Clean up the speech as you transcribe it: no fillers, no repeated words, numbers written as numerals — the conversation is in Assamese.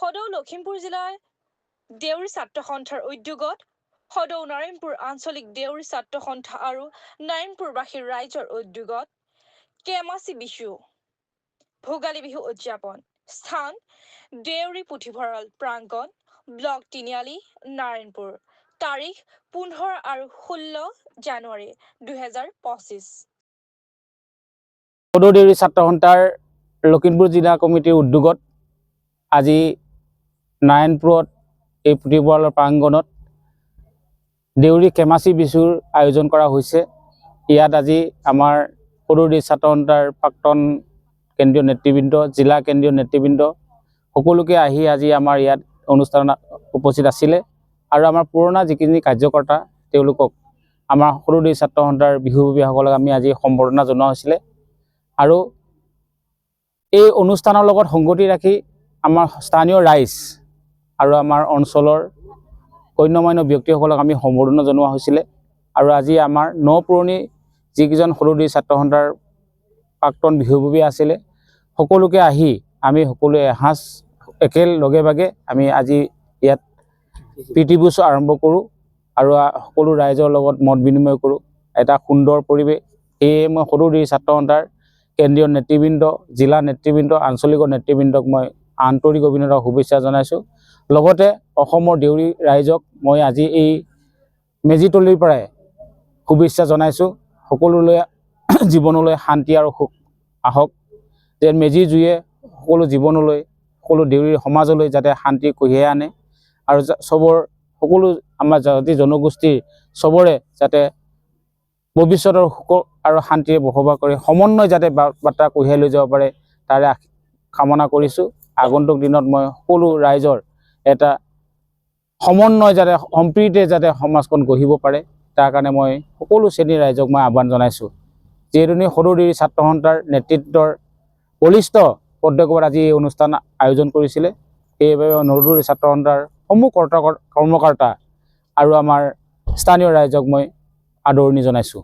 সদৌ লখিমপুৰ জিলাৰ দেউৰী ছাত্ৰ সন্থাৰ উদ্যোগত সদৌ নাৰায়ণপুৰ আঞ্চলিক দেউৰী ছাত্ৰ সন্থা আৰু নাৰায়ণপুৰবাসীৰ ৰাইজৰ উদ্যোগত কেমাচি বিহু ভোগালী বিহু উদযাপন। স্থান দেউৰী পুথিভঁৰাল প্ৰাংগণ, ব্লক তিনিআলি, নাৰায়ণপুৰ। তাৰিখ 15 আৰু 16 জানুৱাৰী 2025। সদৌ দেউৰী ছাত্ৰ সন্থাৰ লখিমপুৰ জিলা কমিটিৰ উদ্যোগত আজি নাৰায়ণপুৰত এই পুথিভঁৰালৰ প্ৰাংগণত দেউৰী কেমাচি বিহুৰ আয়োজন কৰা হৈছে। ইয়াত আজি আমাৰ সদৌ দেউৰী ছাত্ৰ সন্থাৰ প্ৰাক্তন কেন্দ্ৰীয় নেতৃবৃন্দ, জিলা কেন্দ্ৰীয় নেতৃবৃন্দ সকলোকে আহি আজি আমাৰ ইয়াত অনুষ্ঠানত উপস্থিত আছিলে আৰু আমাৰ পুৰণা যিখিনি কাৰ্যকৰ্তা তেওঁলোকক আমাৰ সদৌ দেউৰী ছাত্ৰ সন্থাৰ বিহুববীয়াসকলক আমি আজি সম্বৰ্ধনা জনোৱা হৈছিলে। আৰু এই অনুষ্ঠানৰ লগত সংগতি ৰাখি আমাৰ স্থানীয় ৰাইজ আৰু আমাৰ অঞ্চলৰ গণ্যমান্য ব্যক্তিসকলক আমি সম্বৰ্ধনা জনোৱা হৈছিলে। আৰু আজি আমাৰ পুৰণি যিকেইজন সদৌ দেউৰী ছাত্ৰ সন্থাৰ প্ৰাক্তন বিহুববীয়া আছিলে সকলোকে আহি আমি সকলোৱে এসাঁজ একেলগে ভাগে আমি আজি ইয়াত প্ৰীতিভোজ আৰম্ভ কৰোঁ আৰু সকলো ৰাইজৰ লগত মত বিনিময় কৰোঁ। এটা সুন্দৰ পৰিৱেশ। সেয়ে মই সদৌ দেউৰী ছাত্ৰ সন্থাৰ কেন্দ্ৰীয় নেতৃবৃন্দ, জিলা নেতৃবৃন্দ, আঞ্চলিকৰ নেতৃবৃন্দক মই আন্তৰিক অভিনন্দন শুভেচ্ছা জনাইছোঁ। লগতে অসমৰ দেউৰী ৰাইজক মই আজি এই মেজিতলীৰ পৰাই শুভেচ্ছা জনাইছোঁ। সকলোলৈ জীৱনলৈ শান্তি আৰু সুখ আহক, যে মেজিৰ জুয়ে সকলো জীৱনলৈ, সকলো দেউৰী সমাজলৈ যাতে শান্তি কঢ়িয়াই আনে আৰু সকলো আমাৰ জাতি জনগোষ্ঠীৰ চবৰে যাতে ভৱিষ্যতৰ সুখ আৰু শান্তিৰে বসবাস কৰি সমন্বয় যাতে বাৰ্তা কঢ়িয়াই লৈ যাব পাৰে তাৰে কামনা কৰিছোঁ। আগন্তুক দিনত মই সকলো ৰাইজৰ এটা সমন্বয় যাতে সম্প্ৰীতিৰে যাতে সমাজখন গঢ়িব পাৰে তাৰ কাৰণে মই সকলো শ্ৰেণীৰ ৰাইজক মই আহ্বান জনাইছোঁ। যিহেতু সদৌ দেউৰী ছাত্ৰ সন্থাৰ নেতৃত্বৰ বলিষ্ঠ পদক্ষেপত আজি এই অনুষ্ঠান আয়োজন কৰিছিলে, সেইবাবে সদৌ দেউৰী ছাত্ৰ সন্থাৰ সমূহ কৰ্মকৰ্তা আৰু আমাৰ স্থানীয় ৰাইজক মই আদৰণি জনাইছোঁ।